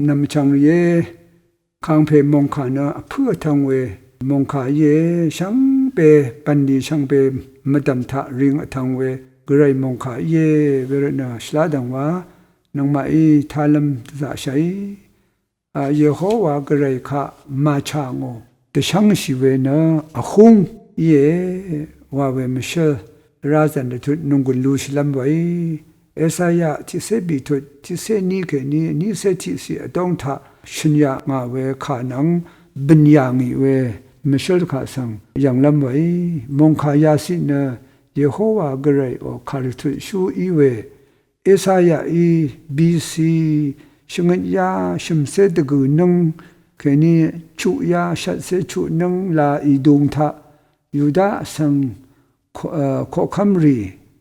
นำชังเยคางเพมงขานะเพื่อทางเวมงขาเยช่างเปปันดีช่างเปมดำทะริงทางเวกระไรมงขาเยเวรนะสลาดังว่านางมาอีทาลัมตะชัยเยโฮวากระไรข้ามาชางโอแต่ช่างสิเวนะอาคุงเยว่าเวมิเชลราจันทุดนุงกุลูชลัมไว้เอสายาที่เสบีทุดที่เสนีเกนี่เสที่สิต้องทะชิญญามาเวขานังบิญญางิเวมิเชลขาสังอย่างลำไว้มงขายาสินะเยโฮวากระไรโอคาริทุดชูอีเวเอสายาอีบีซีชงยาชิมเสดกูนังแค่นี้ชุยาชัดเสชุนังลาอีดงทะยูดาสังโคคัมรี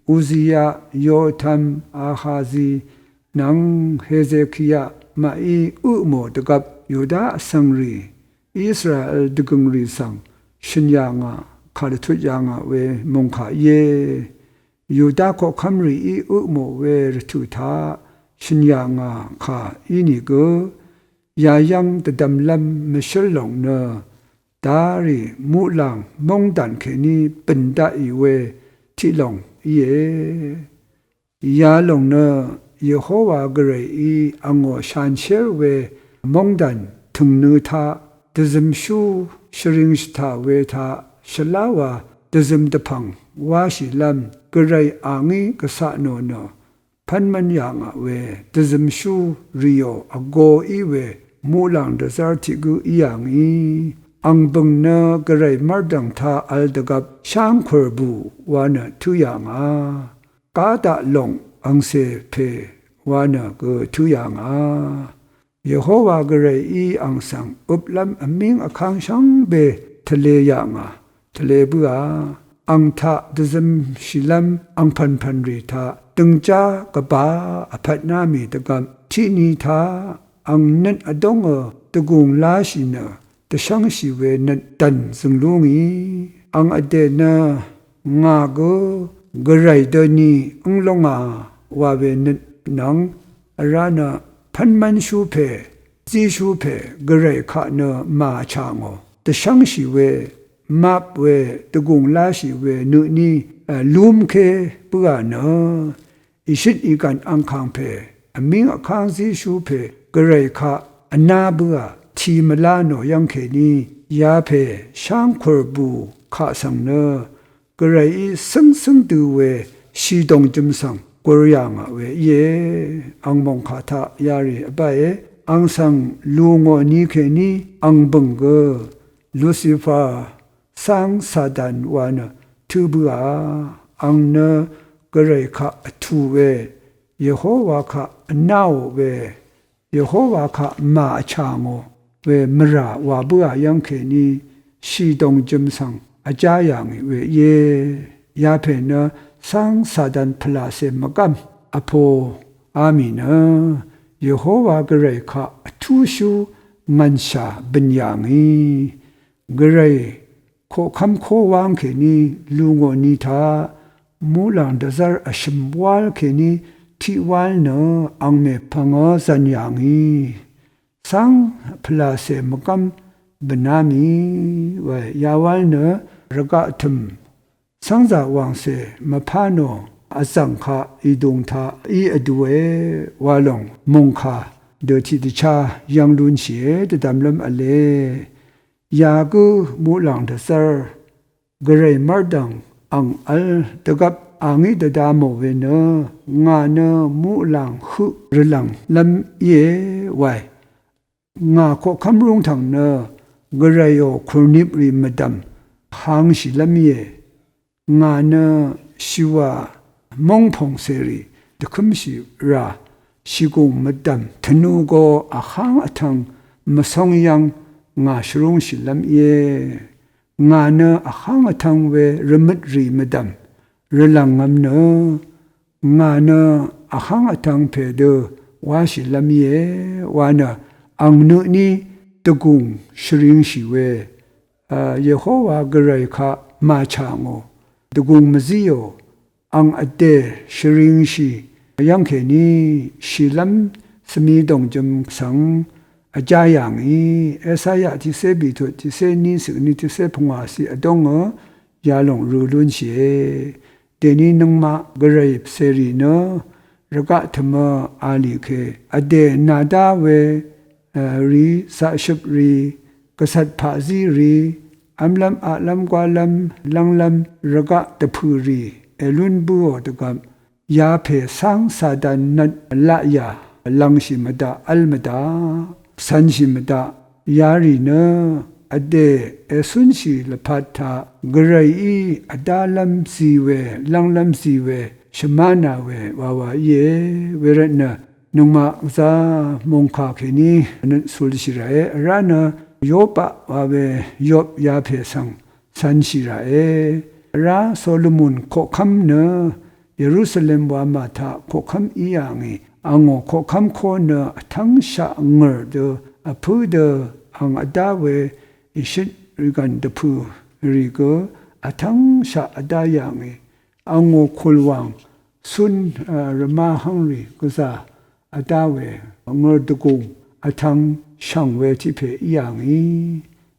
อุซิยาโยธัมอาฮาซีนังเฮเซคียามาอีอุโมตกับยูดาสังรีอิสราเอลดกุงรีสังชินยางาคาริทุยางาเวมงขาเยยูดาโคคัมรีอีอุโมเวรทุธาชินยางาข้าอินิโกยายังตะดำลำมิชลงเนดารีมุลังมงดันแค่นี้เป็นได้เวที่ลงเยยาลงเนเยโฮวากระไรอีอังโอชันเชลเวมงดันถึงเนื้อทาดซึมชูชริงสตาเวทาชลาวาดซึมตะพังวาชิลัมกระไรอ่างีกษะโนเนพันมันยังเวดซึมชูริโออโกอีเวมูลังดซาร์ติกูอียังอีอังบังเนกระไรมาดังทาอัลดกับช่างขวบูวานะทุยังกาดะลงอังเซเพวานะก็ทุยังเยโฮวากระไรอีอังสังอุบลำอมิงอคังช่างเบทะเลยังทะเลบัวอังทะดซึมชิลัมอังพันรีทาตึงจากบาอภัตนามีตะกับที่นีทาอังนันอดงตะกุงลาชินะแต่ช่างสิเวนันตันซึ่งลุงอีอังอเดนะงาโกกระไรเดนีอังลงว่าเวนันนังรานะพันมันชูเพจีชูเพกระไรข้าเนมาชางแต่ช่างสิเวมาบเวตะกุงลาสิเวนุนีลุมเคเปื่อเนอิชิตอีกันอังคังเพอมิงอคังจีชูเพกระไรข้าอนาเบื่อทีมลาโนยังเคนียาเพช่างขวบูข้าสังเนกระไรซึ่งดูเวชีดงจุมสังกรยังเวเยอังมงคาทายารีไปอังสังลูงอนีเคนีอังบังเกลูซิฟาสังซาดันวานะทูบัวอังเนกระไรข้าทูเวเยโฮวาข้านาวเวเยโฮวาข้ามาชางเวมราวาบัวยังเคนีชีดงจุมสังอาจายังเวเยยาเพนะสังสาดันพลาเสมกัมอโพอามีนะเยโฮวากระไรข้าทูชูมันชาบิญญางีกระไรโคคำโควางเคนีลุงอนิทามูลังดซาร์อชิมวาลเคนีที่วาลเนอังเมพังสัญญางีสังพลาเสมกัมบนามีเวยาวาลเนระกะทุมสังจาวังเสมพาโนอสังคาอีดงทาอีอดเววาลงมงคาเดทิติชายังลุนเสียตดำลำอเลยากูมูลังเดซาร์กระไรมาดังอังอัลตะกับอังอีตดามเวเนงาเนมูลังหุรลังลำเยไวงาโคคำรุงทางเนกระไรโอครุนิบริมดำหางสิลำเยงาเนชิวามงพงเสรีตะคุมสิราชิกุมดำธนูโกอาขังอทังมาส่งยังงาชรุงสิลำเยงาเนอาขังอทังเวรมิดรีมดำรลังงำเนงาเนอาขังอทังเพเดวาสิลำเยวานะอังนุนีตะกุงชริงสิเวเยโฮวากระไรข้ามาชางตะกุงมซิโยอังอเดชริงชียังเคนีชิลัม สมีดงจมสังอาจารย์อย่างนี้เอสายาที่เสบิทุที่เสนิสึนี่ที่เสพงวาสิอดงยาหลงรูลุนเชเดนี้นังมากระไรเสรีเนระกะธรรมอาลีเคอเดนาดาเวรีสะชบรีกษัตริย์ภาซีรีอัมลัมอาลัมกวาลัมลังลัมระกะตะพูรีเอลุนบัวตะกับยาเพสังสาดันนัดละยาลังชิมดาอัลมดาสันชิมดายารีเนอเดเอสุนชีลพัทธากรายอดาลัมซีเวลังลัมซีเวชมานาเววาวาเยเวรนะนุมาซามงคาเคนีนันสุลชิราเอรานะโยปะวาเวยบยาเพสังสันชิราเอราโซโลมอนโคคัมเนเยรูซาเล็มวามาทาโคคัมอีอย่างงี้อังโคคัมโคเนทั้งชะเงอเดอพูเดอังอดาเวอิชิริกันเดพูริโกทั้งชะอดาอย่างงี้อังคุลวังสุนรมาฮังรีกุซาอดาเวเงอดกุงทั้งช่างเวทิเพอย่างนี้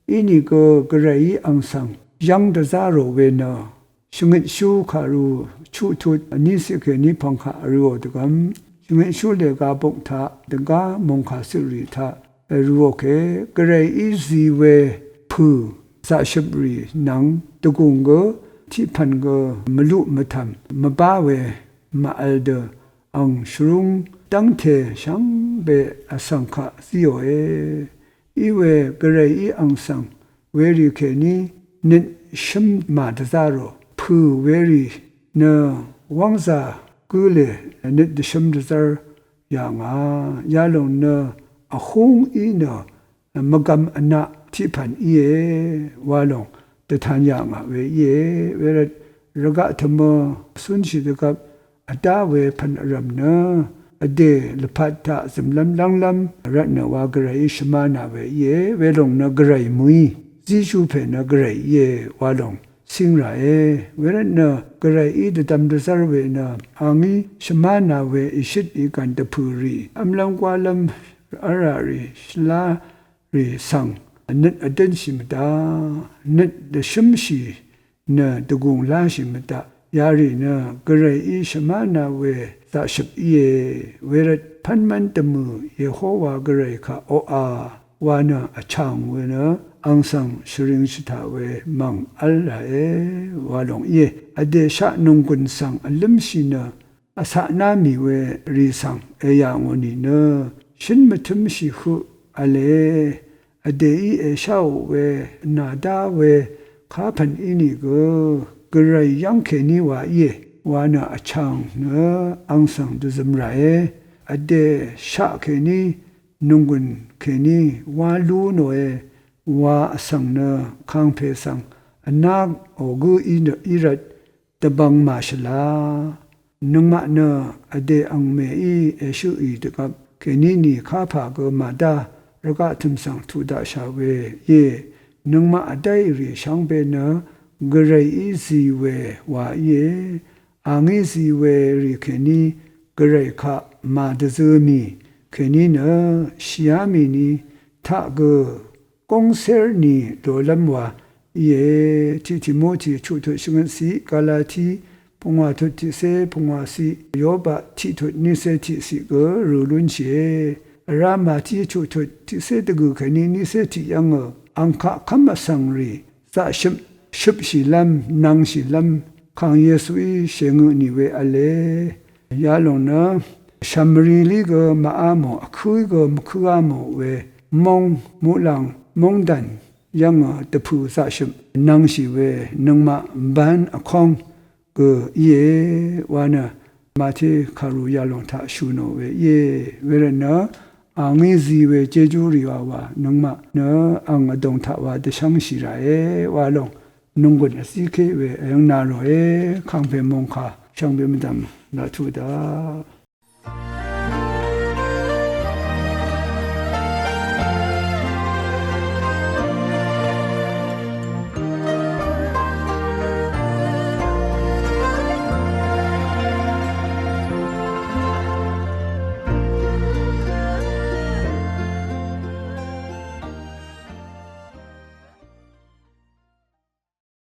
อินี่ก็กระไรอังสังยังเดซาโรเวเนชงเชูคารูชูทุดนิสิเกนิพังคารูตกมชงชูเลกาบกทาตกามงคาสิริทารูโอเคกระไรอีซีเวพูสะชบรีนังตกุงก็ที่พันก็มลุมทำมบ้าเวมาอัลเดอังชรุงตั้งเทช่างเบอสังขะสิโอเออีเวกระไรอีอังสังเวริเคนีนิชิมมาดซาโรพูเวรีเนวังซากุเลนิดชิมดซาร์อย่างยาลงเนอคงอีเนมกำอนาที่พันเอวาลงแต่ทานอย่างเวเยเวรระกะธรรมสุนชิดกับอดาเวพันอรมเนอเดลพัทธะสมลัมลังลัมรัตนวากระไรชมานาเวเยเวลงนกระไรมุยจิชูเพนกระไรเยวาลงสิงไรเวรนกระไรอีดตัมดซาร์เวนะอังอีชมานาเวอิชิตอีกันตะพูรีอัมลังกวาลัมอารารีชลารีสังนัดอดันชิมตานัดเดชมชีเนตะกุงลาชิมตายารีนะกระไรอีชมานาเวตาชิบเยเวรพันมันตมือเยโฮวากระไรคะโออาวานะอชางเวนะอังสังชริงชิตาเวมังอัลลาเอวาลงเยอเดชะนุงกุนสังอัลลิมชินะอาสานามีเวรีสังเอยางวนีเนชินมทุมชิคุอเลอเดอีเอชาวเวนาดาเวข้าพันอินิโกกระไรยังเคนีวาเยวานะอชางเนอังสังดุซมไรอเดชะเคนีนุงกุนเคนีวาลูโนเอวาสังเนคังเพสังอนาโอกูอีรัดตบังมาชลานุงมะเนอเดอังเมอีเอชูอีตกับเคนีนีข้าพาก็มาดาระกะทุมสังทุดาชาเวเยนุงมะอได้รีช่างเบเนกระไรอีซีเววาเยอังอีซีเวรีเคนีกระไรคะมาดซมีเคนีเนชิยามีนีทะกกงเซอร์นีโดลัมวาเยทิโมธีชุดชงสีกาลาทีปงวาทุติเสปงวาสีโยบะทิทุนิเสติสิกรูลุนเชรามาที่ชุดที่เสตกุเคนีนิเสติยังอังคะคัมสังรีสะชิบชิลัมนังชิลัมขังเยซูเชงนิเวอเลยาลงนะชัมรีลีกมาอาโมคุยกมคุอาโมเวมงมุลังมงดันยังตะพูสะชิบนังชิเวนังมาบันอคองก็เยวานะมาที่คารุยาลงทาชูโนเวเยเวรนะอังซีเวเจจูริวาวานังมาเนอังดงทาวาเดชังชิราเอวาลงนุงกุนสิเคเวยังนาโรเอคังเปมงคาช่างเปมดำนาทุดา